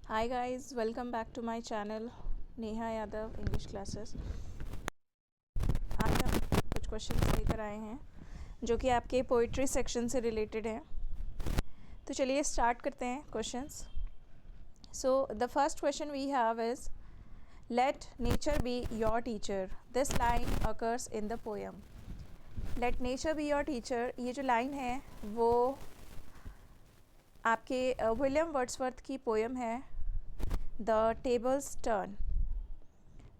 Hi guys, welcome back to my channel Neha Yadav English classes. आज हम कुछ क्वेश्चंस लेकर आए हैं जो कि आपके पोइट्री सेक्शन से रिलेटेड हैं। तो चलिए स्टार्ट करते हैं questions. So the first question we have is let nature be your teacher. This line occurs in the poem. Let nature be your teacher, ये जो लाइन है वो आपके विलियम वर्ड्सवर्थ की पोएम है द टेबल्स टर्न।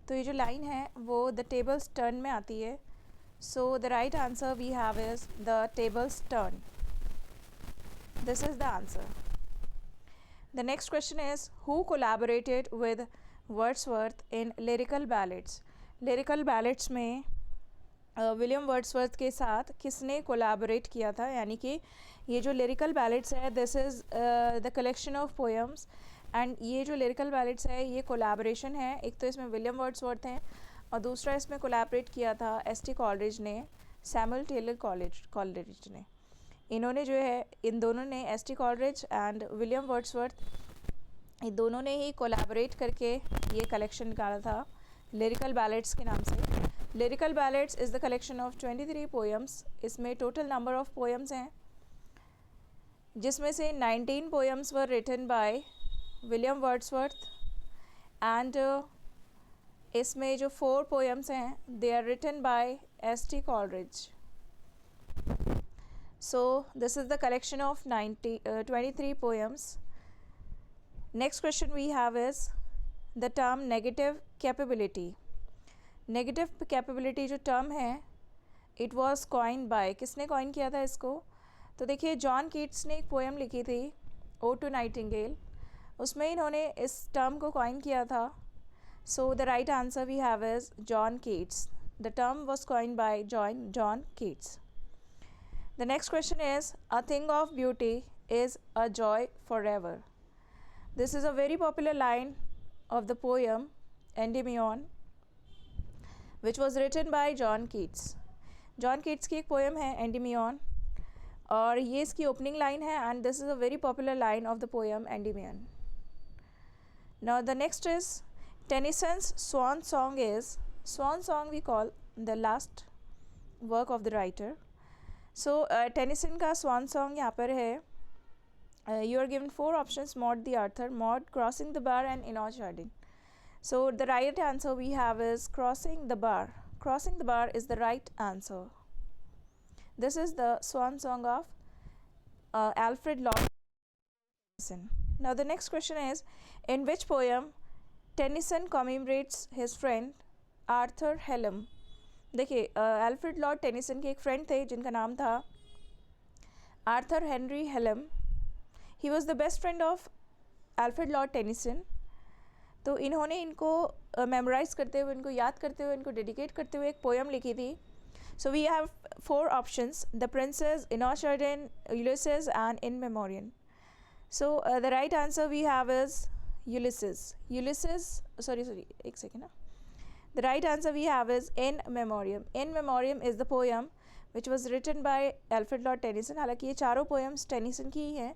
तो ये जो लाइन है वो द टेबल्स टर्न में आती है। So the right answer we have is the tables turn. This is the answer. The next question is who collaborated with Wordsworth in lyrical ballads. Lyrical ballads में William Wordsworth के साथ किसने collaborate किया था, यानी कि ये जो लिरिकल बैलेड्स है this is the collection of poems and ये जो लिरिकल बैलेड्स है ये कोलैबोरेशन है। एक तो इसमें विलियम वर्ड्सवर्थ हैं और दूसरा इसमें कोलैबोरेट किया था एस.टी. कॉलरिज ने, सैमुअल टेलर कॉलरिज ने। इन्होंने जो है, इन दोनों ने, ST. Coleridge and William Wordsworth, ये दोनों ने ही कोलैबोरेट करके ये कलेक्शन निकाला था लिरिकल बैलेड्स के नाम से। Lyrical ballads is the collection of 23 poems. इसमें टोटल नंबर ऑफ पोएम्स हैं जिसमें से 19 poems were written by William Wordsworth and इसमें जो 4 पोएम्स हैं they are written by S T. Coleridge. So this is the collection of 23 poems. Next question we have is the term negative capability. Negative capability जो term है it was coined by, किसने coin किया था इसको? तो देखिए, John Keats ने एक पोएम लिखी थी ओ टू नाइटिंगेल, उसमें इन्होंने इस टर्म को कॉइन किया था। So the right answer we have is John Keats. The term was coined by John Keats. The next question is a thing of beauty is a joy for ever. This is a very popular line of the poem Endymion which was written by John Keats. John Keats की एक poem है Endymion और ये इसकी opening line है and this is a very popular line of the poem Endymion. Now the next is Tennyson's swan song is, swan song we call the last work of the writer. So Tennyson का swan song यहाँ पर है। You are given 4 options, Maud the Arthur, Maud, crossing the bar and Enoch Arden. So the right answer we have is crossing the bar. Crossing the bar is the right answer. This is the swan song of Alfred Lord Tennyson. Now the next question is, in which poem Tennyson commemorates his friend Arthur Hallam? देखिए, Alfred Lord Tennyson के एक friend थे जिनका नाम था Arthur Henry Hallam. He was the best friend of Alfred Lord Tennyson. तो इन्होंने इनको मेमोराइज करते हुए, इनको याद करते हुए, इनको डेडिकेट करते हुए एक पोएम लिखी थी। So we have 4 options, the Princess, Enoch Arden, Ulysses and In Memoriam. So the right answer we have is Ulysses. Ulysses, sorry एक सेकेंड ना, the right answer we have is In Memoriam. In Memoriam is the poem which was written by Alfred Lord Tennyson. हालांकि ये चारों poems Tennyson की ही हैं,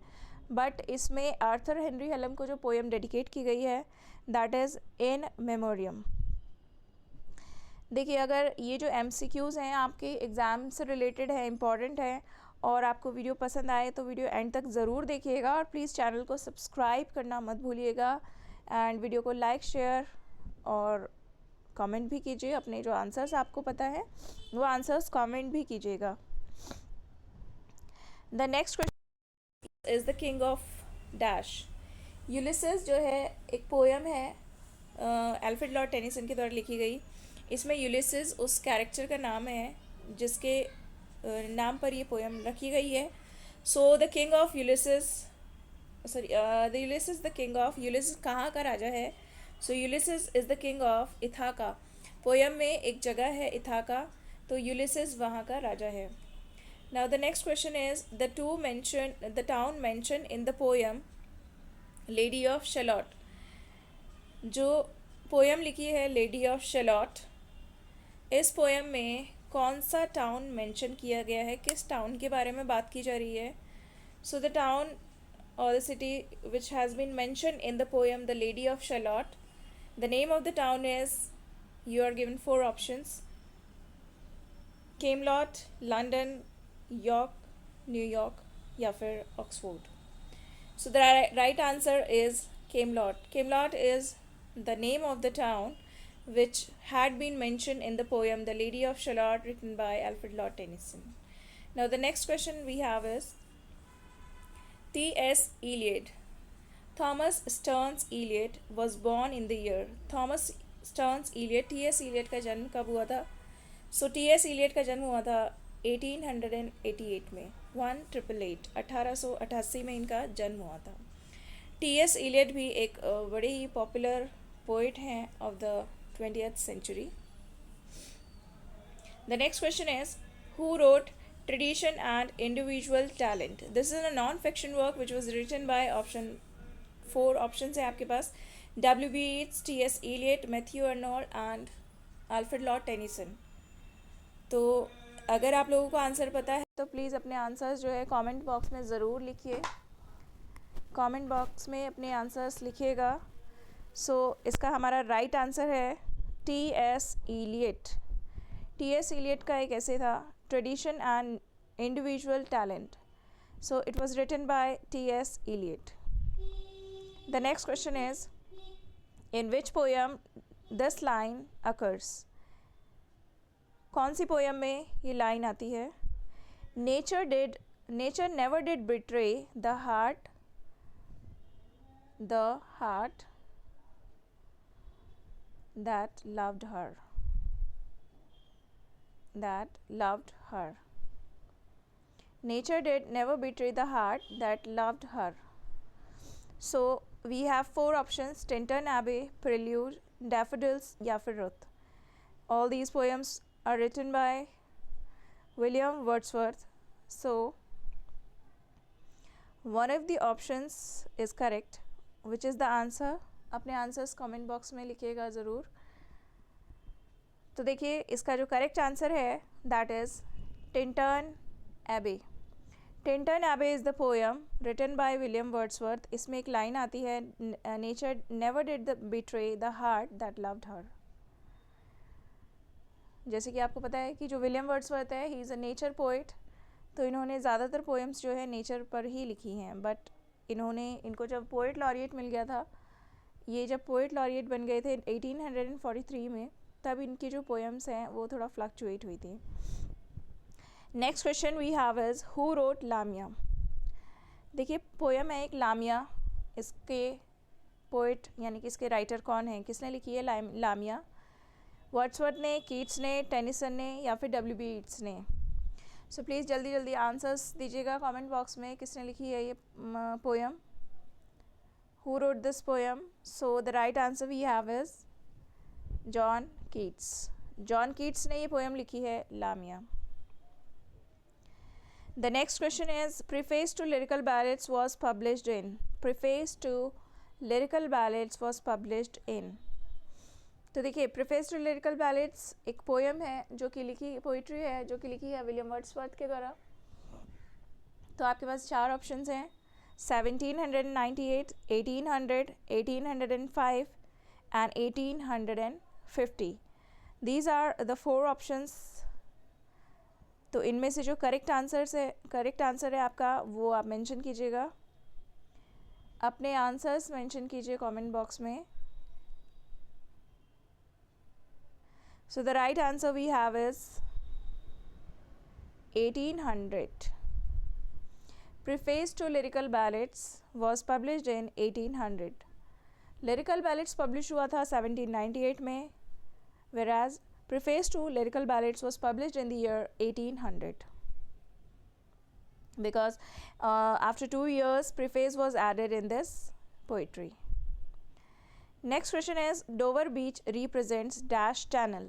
but इसमें Arthur Henry हेलम को जो पोएम डेडिकेट की गई है दैट इज़ इन मेमोरियम। देखिए, अगर ये जो MCQs हैं आपके एग्ज़ाम से रिलेटेड है, इम्पॉर्टेंट है, और आपको वीडियो पसंद आए तो वीडियो एंड तक ज़रूर देखिएगा और प्लीज़ चैनल को सब्सक्राइब करना मत भूलिएगा एंड वीडियो को लाइक, शेयर और कमेंट भी कीजिए। अपने जो आंसर्स आपको पता है वो आंसर्स कमेंट भी कीजिएगा। The next question is the king of dash. Ulysses जो है एक पोएम है अल्फ्रेड लॉर्ड टेनिसन के द्वारा लिखी गई। इसमें यूलिसेस उस कैरेक्टर का नाम है जिसके नाम पर ये पोएम रखी गई है। So the king of Ulysses, sorry the Ulysses the king of, Ulysses कहाँ का राजा है? So Ulysses is the king of Ithaca. Poem में एक जगह है इथाका, तो यूलिसेस वहाँ का राजा है। Now the next question is the town mention in the poem Lady of Shalott. जो पोएम लिखी है लेडी ऑफ शैलॉट, इस पोएम में कौन सा टाउन मेंशन किया गया है? किस टाउन के बारे में बात की जा रही है? So the town or the city which has been mentioned in the poem The Lady of Shalott. The name of the town is, you are given four options: Camelot, London, York, New York, या फिर Oxford. So the right answer is Camelot. Camelot is the name of the town which had been mentioned in the poem The Lady of Shalott, written by Alfred Lord Tennyson. Now the next question we have is T.S. Eliot. Thomas Stearns Eliot was born in the year. Thomas Stearns Eliot, T.S. Eliot का जन्म कब हुआ था? So T.S. Eliot का जन्म हुआ था 1888 में, 1888 में इनका जन्म हुआ था. T.S. Eliot भी एक बड़े ही पॉपुलर पोइट हैं of the 20th century. The next question is, who wrote Tradition and Individual Talent? This is a non-fiction work which was written by four options है आपके पास: W.B. Yeats, T.S. Eliot, Matthew Arnold and Alfred Lord Tennyson. तो अगर आप लोगों को answer पता है तो प्लीज़ अपने आंसर्स जो है कमेंट बॉक्स में ज़रूर लिखिए. कमेंट बॉक्स में अपने आंसर्स लिखिएगा. सो इसका हमारा राइट आंसर है T.S. Eliot. T.S. Eliot का एक ऐसे था, tradition and individual talent. So it was written by T.S. Eliot. The next question is, in which poem this line occurs? कौन सी पोयम में ये लाइन आती है? Nature never did betray the heart that loved her. Nature did never betray the heart that loved her. So we have four options: Tintern Abbey, Prelude, Daffodils, या फिर Ruth. All these poems are written by William Wordsworth. So one of the options is correct. Which is the answer? अपने answers comment box में लिखिएगा ज़रूर. तो देखिए इसका जो करेक्ट आंसर है that is Tintern Abbey. Tintern Abbey is the poem written by William Wordsworth. इसमें एक लाइन आती है, nature never did the betray the heart that loved her. जैसे कि आपको पता है कि जो विलियम वर्ड्सवर्थ है, he is a nature poet. तो इन्होंने ज़्यादातर पोएम्स जो है नेचर पर ही लिखी हैं. बट इनको जब पोइट लॉरिएट मिल गया था, ये जब पोइट लॉरिएट बन गए थे 1843 में, तब इनकी जो पोएम्स हैं वो थोड़ा फ्लक्चुएट हुई थी. Next question we have is, who wrote Lamia? देखिए पोएम है एक लामिया. इसके पोइट यानी कि इसके राइटर कौन है, किसने लिखी है लामिया? वर्ड्सवर्थ ने, कीट्स ने, टेनिसन ने या फिर W.B. यीट्स ने? सो प्लीज़ जल्दी जल्दी आंसर्स दीजिएगा कमेंट बॉक्स में, किसने लिखी है ये poem. Who wrote this poem? So the right answer we have is John Keats. John Keats ने ये poem लिखी है लामिया. The next question is, Preface to Lyrical Ballads was published in. Preface to Lyrical Ballads was published in. तो देखिए Preface to Lyrical Ballads एक poem है जो कि लिखी पोइट्री है जो कि लिखी है विलियम वर्ड्सवर्थ के द्वारा. तो आपके पास चार ऑप्शंस हैं: 1798, 1800, 1805 and 1850. These are the four options. तो इनमें से जो करेक्ट आंसर है आपका वो आप मेंशन कीजिएगा. अपने आंसर्स मेंशन कीजिए कमेंट बॉक्स में. So the right answer we have is 1800. Preface to Lyrical Ballads was published in 1800. Lyrical Ballads published हुआ था 1798 में, whereas Preface to Lyrical Ballads was published in the year 1800. Because after 2 years, preface was added in this poetry. Next question is, Dover Beach represents dash channel.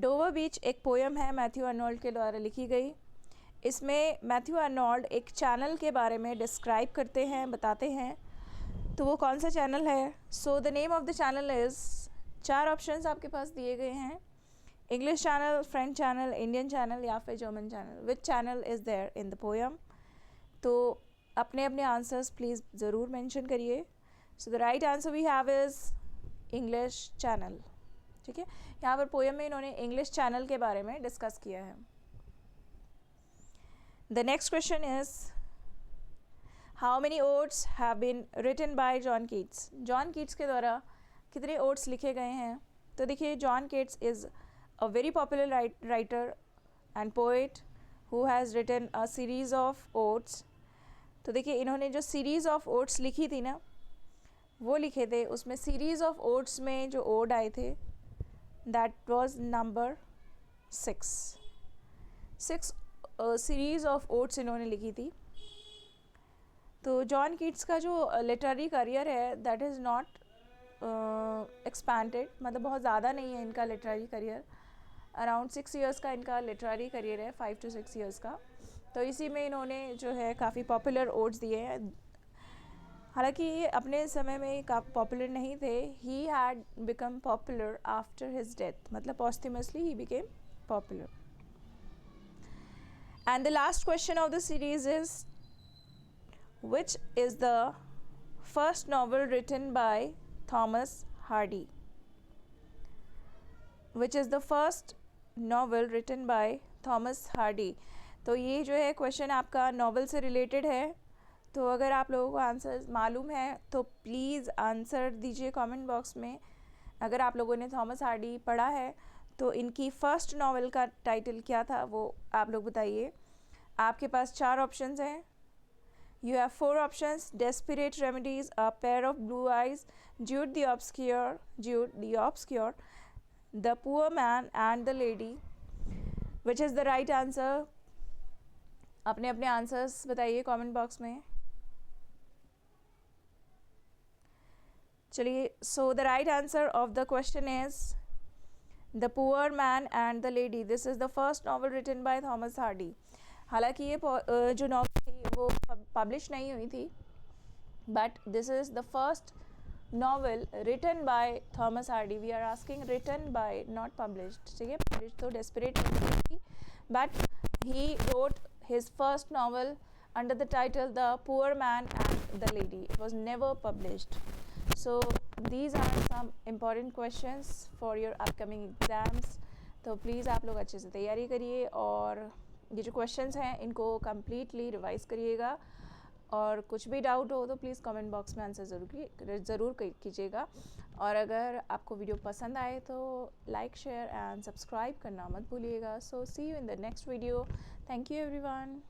Dover Beach एक poem है Matthew Arnold के द्वारा लिखी गई. इसमें Matthew Arnold एक channel के बारे में डिस्क्राइब करते हैं, बताते हैं. तो वो कौन सा चैनल है? So the name of the channel is, चार ऑप्शंस आपके पास दिए गए हैं: English channel, French channel, Indian channel या फिर German channel. Which channel is there in the poem? तो अपने अपने आंसर्स प्लीज़ ज़रूर मेंशन करिए. So the right answer we have is English channel. ठीक है, यहाँ पर पोएम में इन्होंने इंग्लिश चैनल के बारे में डिस्कस किया है. The next question is how many odes have been written by John Keats. John Keats के द्वारा कितने ओड्स लिखे गए हैं. तो देखिए, John Keats is a very popular writer and poet who has written a series of odes. तो देखिए, इन्होंने जो सीरीज़ ऑफ ओड्स लिखी थी ना, वो लिखे थे. उसमें सीरीज़ ऑफ ओड्स में जो ओड आए थे that was number 6 series of odds इन्होंने लिखी थी. तो जॉन कीट्स का जो लिटरेरी करियर है दैट इज़ नॉट एक्सपैंडेड, मतलब बहुत ज़्यादा नहीं है इनका लिटरेरी करियर. अराउंड 6 ईयर्स का इनका लिटरेरी करियर है, 5 to 6 ईयर्स का. तो इसी में इन्होंने जो है काफ़ी पॉपुलर ओड्स दिए हैं. हालांकि ये अपने समय में काफ़ी पॉपुलर नहीं थे. He had become popular after his death, मतलब posthumously he became popular. And the last question of the series is which is the first novel written by Thomas Hardy. Which is the first novel written by Thomas Hardy. तो ये जो है question आपका novel से related है. तो अगर आप लोगों को आंसर मालूम है तो प्लीज़ आंसर दीजिए कमेंट बॉक्स में. अगर आप लोगों ने थॉमस हार्डी पढ़ा है तो इनकी फर्स्ट नॉवल का टाइटल क्या था वो आप लोग बताइए. आपके पास 4 ऑप्शंस हैं. You have 4 options: Desperate Remedies, A Pair of Blue Eyes, Jude the Obscure, The Poor Man and the Lady. Which is the right answer? अपने अपने आंसर्स बताइए कमेंट बॉक्स में. चलिए, so the right answer of the question is the poor man and the lady. This is the first novel written by Thomas Hardy. हालांकि ये जो novel थी वो पब्लिश नहीं हुई थी, but this is the first novel written by Thomas Hardy. We are asking written by, not published. ठीक है, पब्लिश तो डेस्परेट थी, but he wrote his first novel under the title the poor man and the lady. It was never published. So these are some important questions for your upcoming exams. तो please आप लोग अच्छे से तैयारी करिए और ये जो क्वेश्चंस हैं इनको कम्प्लीटली रिवाइज़ करिएगा. और कुछ भी डाउट हो तो प्लीज़ कमेंट बॉक्स में आंसर ज़रूर कीजिएगा. और अगर आपको वीडियो पसंद आए तो लाइक, शेयर एंड सब्सक्राइब करना मत भूलिएगा. So see you in the next video. Thank you everyone.